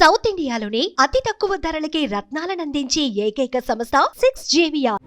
South ఇండియాలోని అతి తక్కువ ధరలకి రత్నాలనందించే ఏకైక సంస్థ 6JVR.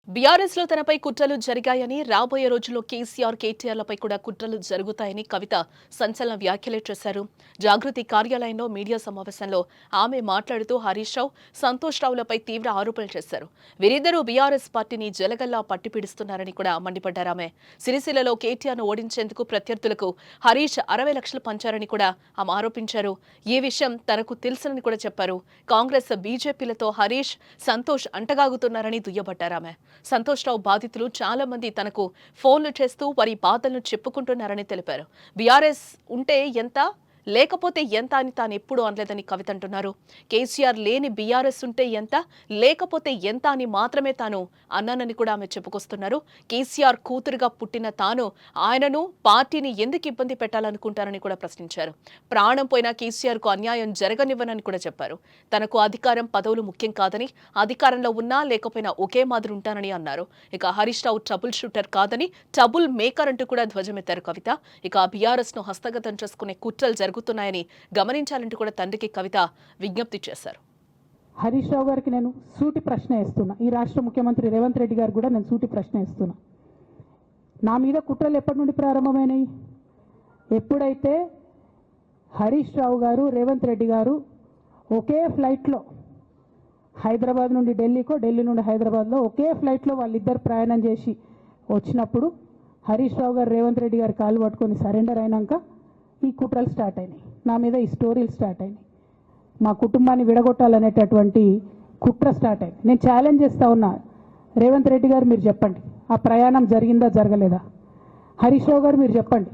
బీఆర్ఎస్ లో తనపై కుట్రలు జరిగాయని, రాబోయే రోజుల్లో కేసీఆర్ కేటీఆర్లపై కూడా కుట్రలు జరుగుతాయని కవిత సంచలన వ్యాఖ్యలు చేశారు. జాగృతి కార్యాలయంలో మీడియా సమావేశంలో ఆమె మాట్లాడుతూ హరీష్ రావు, సంతోష్ రావులపై తీవ్ర ఆరోపణలు చేశారు. వీరిద్దరూ బీఆర్ఎస్ పార్టీని జలగల్లా పట్టిపీడిస్తున్నారని కూడా మండిపడ్డారు. ఆమె సిరిసిల్లలో కేటీఆర్ను ఓడించేందుకు ప్రత్యర్థులకు హరీష్ 60 లక్షలు పంచారని కూడా ఆమె ఆరోపించారు. ఈ విషయం తనకు తెలుసని కూడా చెప్పారు. కాంగ్రెస్ బీజేపీలతో హరీష్, సంతోష్ అంటగాగుతున్నారని దుయ్యబట్టారు. ఆమె సంతోష్ రావు బాధితులు చాలా మంది తనకు ఫోన్లు చేస్తూ వారి బాధలను చెప్పుకుంటున్నారని తెలిపారు. బీఆర్ఎస్ ఉంటే ఎంత, లేకపోతే ఎంత అని తాను ఎప్పుడూ అనలేదని కవిత అంటున్నారు. కేసీఆర్ లేని బీఆర్ఎస్ ఉంటే ఎంత, లేకపోతే ఎంత అని మాత్రమే తాను అన్నానని కూడా ఆమె చెప్పుకొస్తున్నారు. కేసీఆర్ కూతురుగా పుట్టిన తాను ఆయనను, పార్టీని ఎందుకు ఇబ్బంది పెట్టాలనుకుంటారని కూడా ప్రశ్నించారు. ప్రాణం పోయినా కేసీఆర్ కు అన్యాయం జరగనివ్వనని కూడా చెప్పారు. తనకు అధికారం, పదవులు ముఖ్యం కాదని, అధికారంలో ఉన్నా లేకపోయినా ఒకే మాదిరి ఉంటానని అన్నారు. ఇక హరీష్ రావు ట్రబుల్ షూటర్ కాదని, ట్రబుల్ మేకర్ అంటూ కూడా ధ్వజమెత్తారు కవిత. ఇక బీఆర్ఎస్ ను హస్తగతం చేసుకునే కుట్రలు జరుగుతున్నాయని గమనించాలంటూ కూడా తండ్రికి కవిత విజ్ఞప్తి చేశారు. హరీష్ రావు గారికి నేను సూటి ప్రశ్న ఇస్తున్నా. ఈ రాష్ట్ర ముఖ్యమంత్రి రేవంత్ రెడ్డి గారు కూడా నేను సూటి ప్రశ్న ఇస్తున్నా. నా మీద కుట్రలు ఎప్పటి నుండి ప్రారంభమైనాయి? ఎప్పుడైతే హరీష్ రావు గారు, రేవంత్ రెడ్డి గారు ఒకే ఫ్లైట్లో హైదరాబాద్ నుండి ఢిల్లీకో, ఢిల్లీ నుండి హైదరాబాద్లో ఒకే ఫ్లైట్లో వాళ్ళిద్దరు ప్రయాణం చేసి వచ్చినప్పుడు హరీష్ రావు గారు రేవంత్ రెడ్డి గారు కాలు పట్టుకొని సరెండర్ అయినాక ఈ కుట్రలు స్టార్ట్ అయినాయి. నా మీద ఈ స్టోరీలు స్టార్ట్ అయినాయి. మా కుటుంబాన్ని విడగొట్టాలనేటటువంటి కుట్ర స్టార్ట్ అయింది. నేను ఛాలెంజ్ చేస్తా ఉన్నా, రేవంత్ రెడ్డి గారు మీరు చెప్పండి, ఆ ప్రయాణం జరిగిందా జరగలేదా? హరీష్ రావు గారు మీరు చెప్పండి,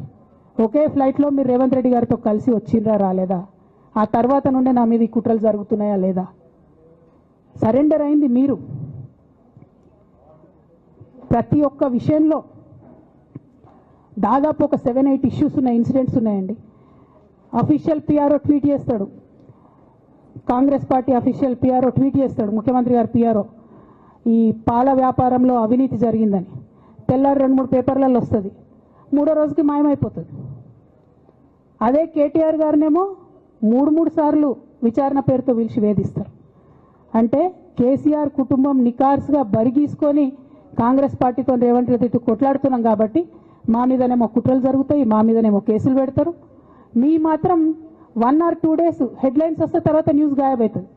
ఒకే ఫ్లైట్లో మీరు రేవంత్ రెడ్డి గారితో కలిసి వచ్చిండ్రా రాలేదా? ఆ తర్వాత నుండే నా మీద ఈ కుట్రలు జరుగుతున్నాయా లేదా? సరెండర్ అయింది మీరు. ప్రతి ఒక్క విషయంలో దాదాపు ఒక 7-8 ఇష్యూస్ ఉన్నాయి, ఇన్సిడెంట్స్ ఉన్నాయండి. అఫీషియల్ పిఆర్ఓ ట్వీట్ చేస్తాడు, Congress party official PRO tweet చేస్తాడు, ముఖ్యమంత్రి గారు పిఆర్ఓ, ఈ పాల వ్యాపారంలో అవినీతి జరిగిందని. తెల్లారి 2-3 పేపర్లలో వస్తుంది, 3వ రోజుకి మాయమైపోతుంది. అదే కేటీఆర్ గారినేమో 3 సార్లు విచారణ పేరుతో పిలిచి వేధిస్తారు. అంటే కేసీఆర్ కుటుంబం నికార్స్గా బరిగీసుకొని కాంగ్రెస్ పార్టీతో రేవంత్ రెడ్డితో కొట్లాడుతున్నాం కాబట్టి మా మీదనేమో కుట్రలు జరుగుతాయి, మా మీదనేమో కేసులు పెడతారు. మీ మాత్రం 1 or 2 days హెడ్లైన్స్ వస్తే తర్వాత న్యూస్ గాయబవుతుంది.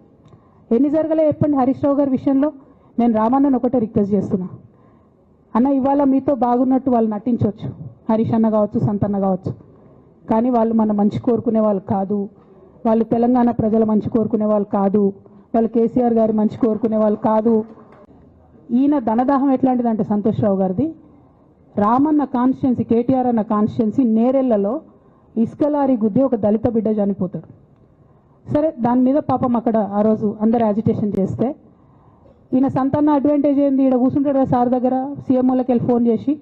ఎన్ని జరగలే చెప్పండి హరీష్ రావు గారి విషయంలో? నేను రామన్నను ఒకటే రిక్వెస్ట్ చేస్తున్నా, అన్న ఇవాళ మీతో బాగున్నట్టు వాళ్ళు నటించవచ్చు, హరీష్ అన్న కావచ్చు, సంతన్న కావచ్చు, కానీ వాళ్ళు మన మంచి కోరుకునే వాళ్ళు కాదు, వాళ్ళు తెలంగాణ ప్రజల మంచి కోరుకునే వాళ్ళు కాదు, వాళ్ళు కేసీఆర్ గారి మంచి కోరుకునే వాళ్ళు కాదు. ఈయన ధనదాహం ఎట్లాంటిదంటే సంతోష్ రావు గారిది, రామన్న కాన్స్టిట్యున్సీ, కేటీఆర్ అన్న కాన్స్టిట్యున్సీ నేరెళ్లలో ఇసుకలారి గుద్ది ఒక దళిత బిడ్డ చనిపోతాడు. సరే, దాని మీద పాపం అక్కడ ఆ రోజు అందరు యాజిటేషన్ చేస్తే ఈయన సంతాన అడ్వాంటేజ్ ఏంది, ఇక్కడ కూర్చుంటాడు సార్ దగ్గర, సీఎంఓలకి వెళ్ళి ఫోన్ చేసి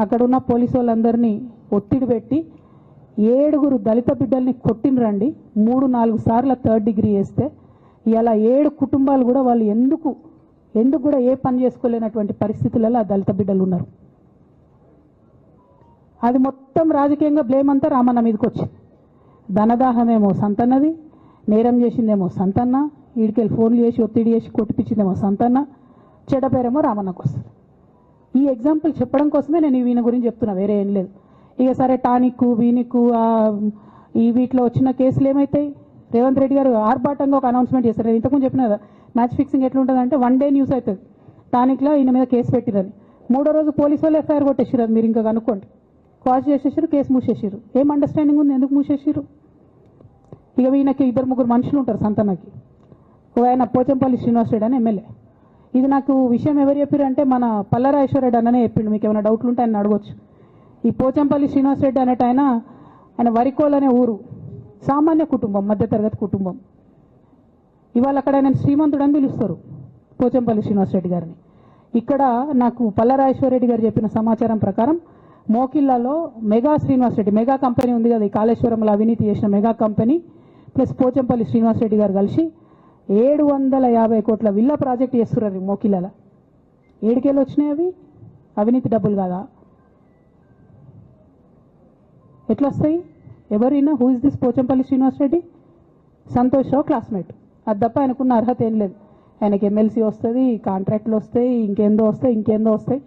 అక్కడ ఉన్న పోలీసు వాళ్ళందరినీ ఒత్తిడి పెట్టి 7 దళిత బిడ్డల్ని కొట్టినరండి. 3-4 సార్లు 3rd degree వేస్తే ఇలా 7 కుటుంబాలు కూడా వాళ్ళు ఎందుకు కూడా ఏ పని చేసుకోలేనటువంటి పరిస్థితులలో ఆ దళిత బిడ్డలు ఉన్నారు. అది మొత్తం రాజకీయంగా బ్లేమ్ అంతా రామన్న మీదకి వచ్చింది. ధనదాహమేమో సంతన్నది, నేరం చేసిందేమో సంతన్న, వీడికెళ్ళి ఫోన్లు చేసి ఒత్తిడి చేసి కొట్టిపించిందేమో సంతన్న, చెడ్డ పేరేమో రామన్నకు వస్తుంది. ఈ ఎగ్జాంపుల్ చెప్పడం కోసమే నేను వీని గురించి చెప్తున్నా, వేరే ఏం లేదు. ఇక సరే టానిక్, వీనిక్, ఈ వీటిలో వచ్చిన కేసులు ఏమవుతాయి? రేవంత్ రెడ్డి గారు ఆర్భాటంగా ఒక అనౌన్స్మెంట్ చేస్తారు. నేను ఇంతకుముందు చెప్పిన కదా, మ్యాచ్ ఫిక్సింగ్ ఎట్లుంటుందంటే 1 day న్యూస్ అవుతుంది, టానిక్లో ఈయన మీద కేసు పెట్టిరని, 3వ రోజు పోలీసు వాళ్ళు ఎఫ్ఐఆర్ కొట్టేసారు. అది మీరు ఇంకా కనుక్కోండి. కాజ్ చేసేసారు, కేసు మూసేసారు. ఏం అండర్స్టాండింగ్ ఉంది, ఎందుకు మూసేసారు? ఇక ఈయనకి 2-3 మనుషులు ఉంటారు సంతనకి. ఆయన పోచంపల్లి శ్రీనివాస్ రెడ్డి అని ఎమ్మెల్యే. ఇది నాకు విషయం ఎవరు చెప్పారు అంటే మన పల్లరాజేశ్వరరెడ్డి అన్ననే చెప్పిండు. మీకు ఏమైనా డౌట్లు ఉంటే ఆయన అడగొచ్చు. ఈ పోచంపల్లి శ్రీనివాస్ రెడ్డి అనేట ఆయన వరికోల్ అనే ఊరు, సామాన్య కుటుంబం, మధ్యతరగతి కుటుంబం. ఇవాళ అక్కడ ఆయన శ్రీమంతుడు అని పిలుస్తారు పోచంపల్లి శ్రీనివాస్ రెడ్డి గారిని. ఇక్కడ నాకు పల్లరాజేశ్వర రెడ్డి గారు చెప్పిన సమాచారం ప్రకారం మోకిల్లాలో mega Srinivas Reddy, mega company ఉంది కదా, ఈ కాళేశ్వరంలో అవినీతి చేసిన mega company plus Pochampalli Srinivas Reddy garu కలిసి 750 కోట్ల విల్లా ప్రాజెక్ట్ చేస్తున్నారు మోకిల్లాల. ఏడికెళ్ళి వచ్చినాయి అవి? అవినీతి డబ్బులు కాదా? ఎట్లా వస్తాయి? ఎవరైనా who is this Pochampally Srinivas Reddy? Santosh Rao classmate. అది తప్ప ఆయనకున్న అర్హత ఏం లేదు. ఆయనకి ఎమ్మెల్సీ వస్తుంది, కాంట్రాక్ట్లు వస్తాయి, ఇంకేందో వస్తాయి.